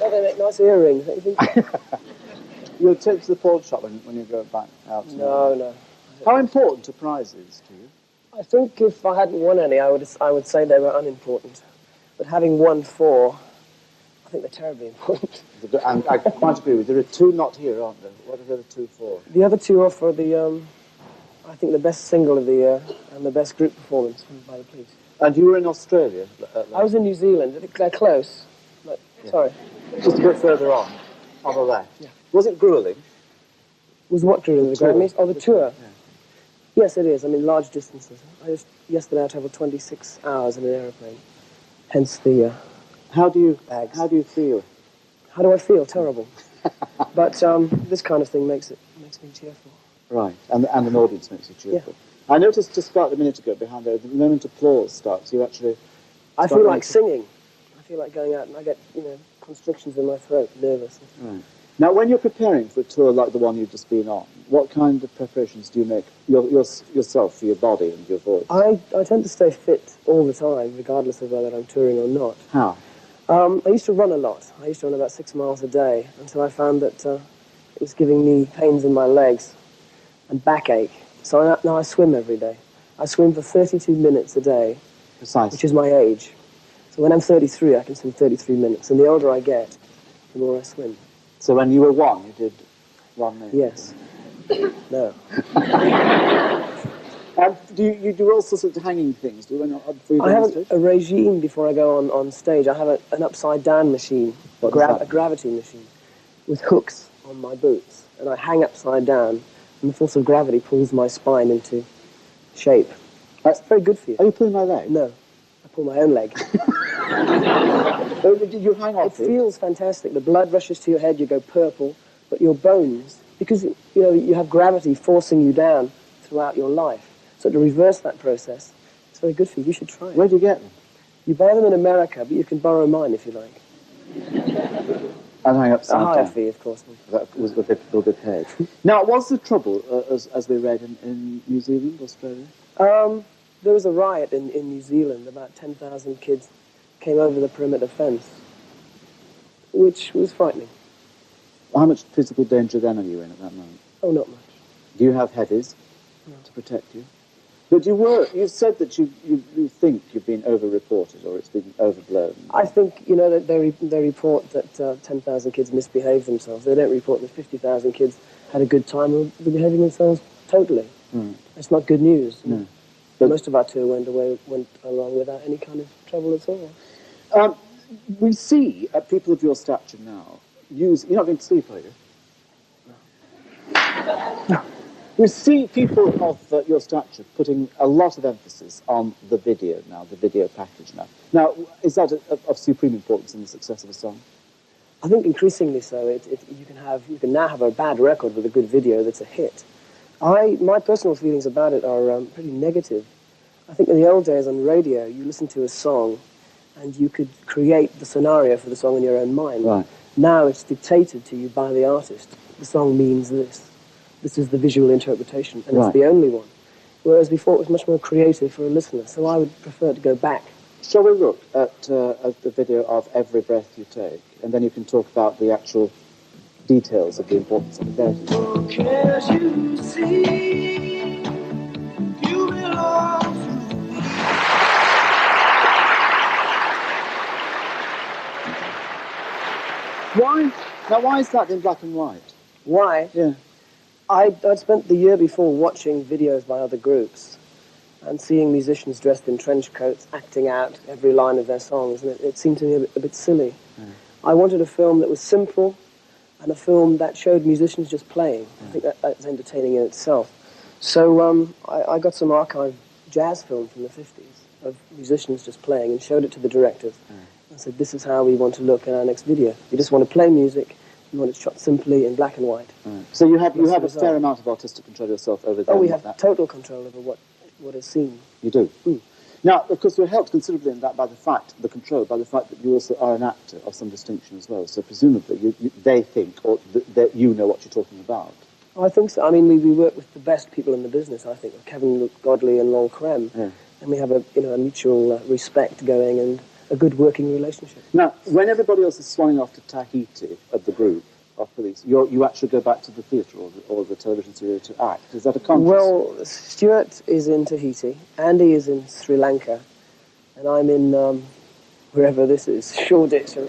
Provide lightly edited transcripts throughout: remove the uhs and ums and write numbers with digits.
Oh, they make nice earrings, don't you think? You'll take to the pawn shop when you go back out? No. How important are prizes to you? I think if I hadn't won any, I would say they were unimportant. But having won 4, I think they're terribly important. And I quite agree with you. There are 2 not here, aren't there? What are the other 2 for? The other 2 are for the, I think, the best single of the year and the best group performance by the Police. And you were in Australia? I was in New Zealand. They're close. But, yeah. Sorry. Just a bit further on the left. Yeah. Was it gruelling? Was what gruelling? The Grammys? Oh, the tour? Yeah. Yes, it is. I mean, large distances. Yesterday I travelled 26 hours in an aeroplane. Hence the How do you feel? How do I feel? Terrible. But this kind of thing makes me cheerful. Right, and an audience makes you cheerful. Yeah. I noticed just about a minute ago behind there, the moment applause starts, you actually... I feel like singing. I feel like going out and I get, constrictions in my throat, nervous. Right. Now, when you're preparing for a tour like the one you've just been on, what kind of preparations do you make yourself for your body and your voice? I tend to stay fit all the time, regardless of whether I'm touring or not. How? I used to run a lot. I used to run about 6 miles a day until I found that it was giving me pains in my legs and backache. So now I swim every day. I swim for 32 minutes a day, Precisely. Which is my age. So when I'm 33, I can swim 33 minutes. And the older I get, the more I swim. So when you were 1, you did 1 minute? Yes. No. And do you do all sorts of hanging things? Do you I have a regime before I go on stage. I have an upside-down machine, a gravity machine, with hooks on my boots. And I hang upside down, and the force of gravity pulls my spine into shape. That's very good for you. Are you pulling my leg? No. I pull my own leg. Did you hang off it? It feels fantastic. The blood rushes to your head, you go purple, but your bones, because you have gravity forcing you down throughout your life. So to reverse that process, it's very good for you. You should try it. Where do you get them? You buy them in America, but you can borrow mine if you like. And hang upside down. A higher fee, of course. That was a bit paid. Now, what's the trouble, as we read in New Zealand, Australia? There was a riot in New Zealand. About 10,000 kids came over the perimeter fence, which was frightening. How much physical danger then are you in at that moment? Oh, not much. Do you have headies to protect you? But you said that you think you've been over-reported or it's been overblown. I think, that they report that 10,000 kids misbehaved themselves. They don't report that 50,000 kids had a good time or were behaving themselves totally. Mm. It's not good news. No. But most of our tour went along without any kind of trouble at all. We see people of your stature now you're not going to sleep, are you? No. We see people of your stature putting a lot of emphasis on the video now, the video package now. Now, is that of supreme importance in the success of a song? I think increasingly so. You can now have a bad record with a good video that's a hit. My personal feelings about it are pretty negative. I think in the old days on radio, you listened to a song and you could create the scenario for the song in your own mind. Right. Now it's dictated to you by the artist. The song means this. This is the visual interpretation, and it's the only one. Whereas before it was much more creative for a listener, so I would prefer to go back. Shall we look at the video of Every Breath You Take, and then you can talk about the actual details of the importance of the video. Can't you see you belong to me? Why is that in black and white? Why? Yeah. I'd spent the year before watching videos by other groups and seeing musicians dressed in trench coats acting out every line of their songs, and it seemed to me a bit silly. Yeah. I wanted a film that was simple and a film that showed musicians just playing. Yeah. I think that's entertaining in itself. So I got some archive jazz film from the 50s of musicians just playing and showed it to the directors. Yeah. I said, this is how we want to look in our next video. You just want to play music. You want it shot simply in black and white. Right. So you have a fair amount of artistic control yourself over there. Oh, we have total control over what is seen. You do? Mm. Now, of course, we're helped considerably in that by the fact that you also are an actor of some distinction as well. So presumably they think that you know what you're talking about. I think so. I mean, we work with the best people in the business, I think, Kevin Godley and Lol Creme. Yeah. And we have a mutual respect going, and a good working relationship. Now, when everybody else is swanning off to Tahiti of the group of police, you actually go back to the theatre or the television studio to act. Is that a conscious? Well, Stuart is in Tahiti, Andy is in Sri Lanka, and I'm in wherever this is, Shoreditch or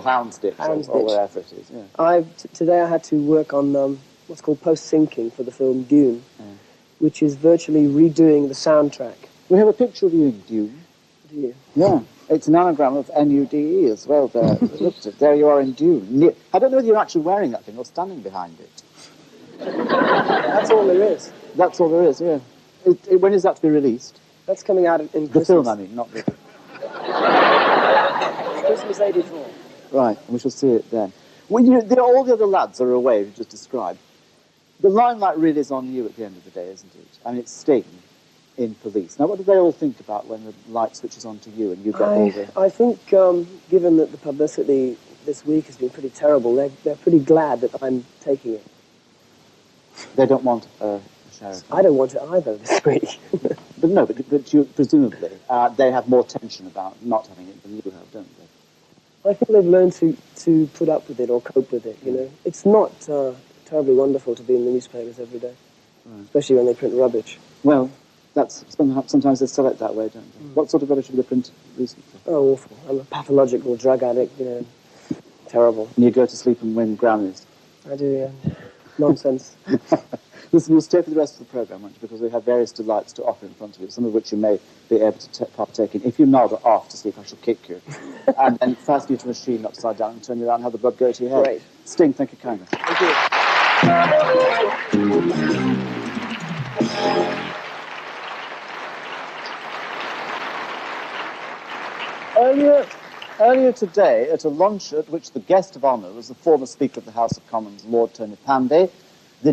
Houndsditch or wherever it is. Yeah. Today I had to work on what's called post-syncing for the film Dune, which is virtually redoing the soundtrack. We have a picture of you in Dune. Do you? Yeah. It's an anagram of Nude as well there. Look at it. There you are in Dune. I don't know whether you're actually wearing that thing or standing behind it. That's all there is. That's all there is, yeah. When is that to be released? That's coming out in The Christmas. film, I mean, not the... Christmas 84. Right, and we shall see it then. Well, all the other lads are away, you just described. The limelight really is on you at the end of the day, isn't it? I mean, it's Sting in Police. Now, what do they all think about when the light switches on to you and you get all the... I think, given that the publicity this week has been pretty terrible, they're pretty glad that I'm taking it. They don't want a share. I don't want it either this week. But you, presumably, they have more tension about not having it than you have, don't they? I think they've learned to put up with it or cope with it, you know. It's not terribly wonderful to be in the newspapers every day, especially when they print rubbish. Well, sometimes they sell it that way, don't they? What sort of rubbish have they printed recently? Oh, awful. I'm a pathological drug addict, you know. Terrible. And you go to sleep and win Grammys. I do, yeah. Nonsense. Listen, you'll stay for the rest of the programme, won't you? Because we have various delights to offer in front of you, some of which you may be able to partake in. If you nod off to sleep, I shall kick you. and fasten you to a machine upside down and turn you around and have the blood go to your head. Great. Sting, thank you kindly. Thank you. Earlier today, at a lunch at which the guest of honour was the former Speaker of the House of Commons, Lord Tony Panday, the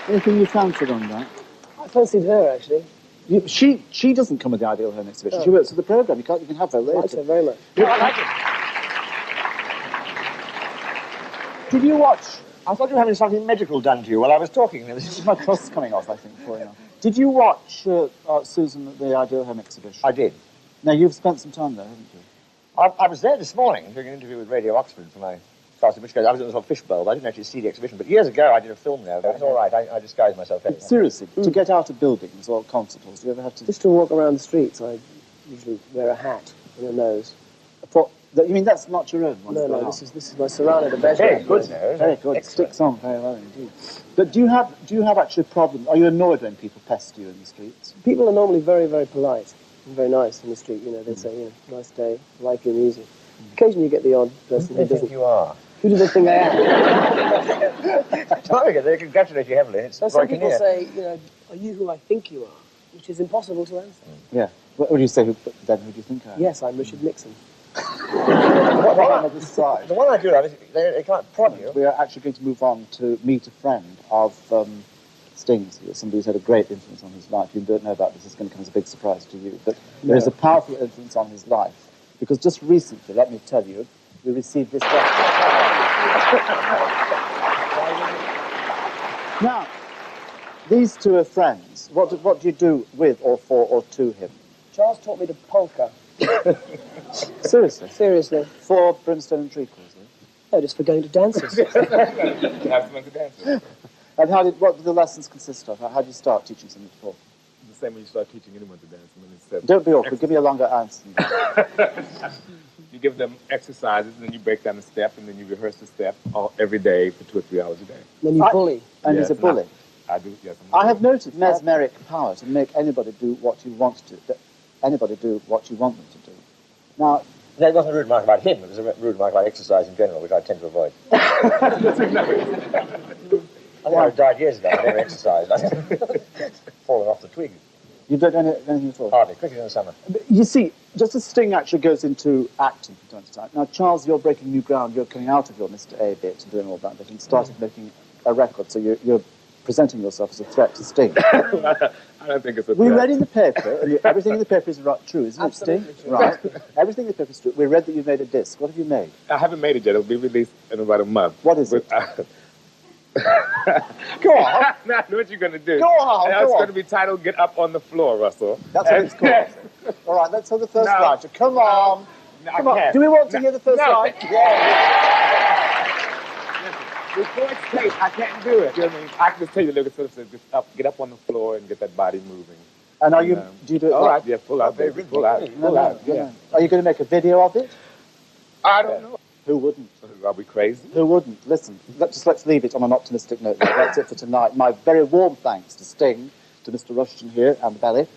Anything you fancied on that? I fancied her, actually. She doesn't come with the Ideal Home exhibition. She works at the programme. You can have her later. I like her very much. Yeah, I like it. Did you watch? I thought you were having something medical done to you while I was talking. This is my trust's coming off, I think, before you know. Did you watch Susan at the Ideal Home exhibition? I did. Now, you've spent some time there, haven't you? I was there this morning doing an interview with Radio Oxford for my class, in which case I was at the fishbowl, but I didn't actually see the exhibition. But years ago, I did a film there. But it's all right. I disguised myself. But seriously, to get out of buildings or concert halls, do you ever have to... Just to walk around the streets, I usually wear a hat and a nose. You mean that's not your own one? No, this is my Serrano de Beja. Very good, though. Very good. It sticks on very well indeed. But do you have actually a problem? Are you annoyed when people pester you in the streets? People are normally very, very polite and very nice in the street. You know, they say, nice day, like your music. Occasionally you get the odd person who doesn't. You are. Who do they think I am? They congratulate you heavily. It's some people say, are you who I think you are? Which is impossible to answer. Yeah. What would you say? Who do you think I am? Yes, I'm Richard Nixon. The one I do have is they can't prod you. We are actually going to move on to meet a friend of Sting's. Somebody who's had a great influence on his life. You don't know about this. It's going to come as a big surprise to you. But there is a powerful influence on his life. Because just recently, let me tell you, we received this record. Now, these two are friends. What do you do with or for or to him? Charles taught me to polka. Seriously? Seriously. For Brimstone and Treacle, is it? No, just for going to dances. To have someone to dance with. And what did the lessons consist of? How did you start teaching something to talk? The same when you start teaching anyone to dance. Don't be awkward. Give me a longer answer. You give them exercises, and then you break down the step, and then you rehearse the step every day for 2 or 3 hours a day. Then you bully. And he's a bully. I do, yes. I have noted mesmeric power to make anybody do what you want to do. Anybody do what you want them to do. Now, that wasn't a rude remark about him. It was a rude remark about exercise in general, which I tend to avoid. I think I died years ago. I never exercised. Fallen off the twig. You don't do anything at all? Hardly. Cricket in the summer. You see, just as Sting actually goes into acting from time to time. Now, Charles, you're breaking new ground. You're coming out of your Mr. A bit and doing all that bit and started making a record. So you're presenting yourself as a threat to Sting. I don't think it's a threat. We read in the paper, and everything in the paper is true, isn't it, Sting? True. Right. Everything in the paper is true. We read that you made a disc. What have you made? I haven't made it yet. It'll be released in about a month. What is it? Go on. Now, I know what you're going to do. Go on, And go it's on. going to be titled Get Up on the Floor, Russell. That's what it's called. All right, let's have the first No. line. Come on. No, Come I on. can't. Do we want to No. hear the first No. line? Yeah. Before it's tape, I can't do it. You know what I mean? I can just tell you the lyrics. Sort of says, get up on the floor and get that body moving. And are you? Do you do it? All like, right, yeah, full out, baby, full out, full out, yeah. Are you going to make a video of it? I don't know. Who wouldn't? Are we crazy? Who wouldn't? Listen, let's leave it on an optimistic note there. That's it for tonight. My very warm thanks to Sting, to Mr. Rushton here, and Belly,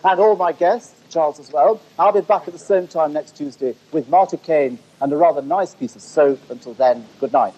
and all my guests, Charles as well. I'll be back at the same time next Tuesday with Marty Kane and a rather nice piece of soap. Until then, good night.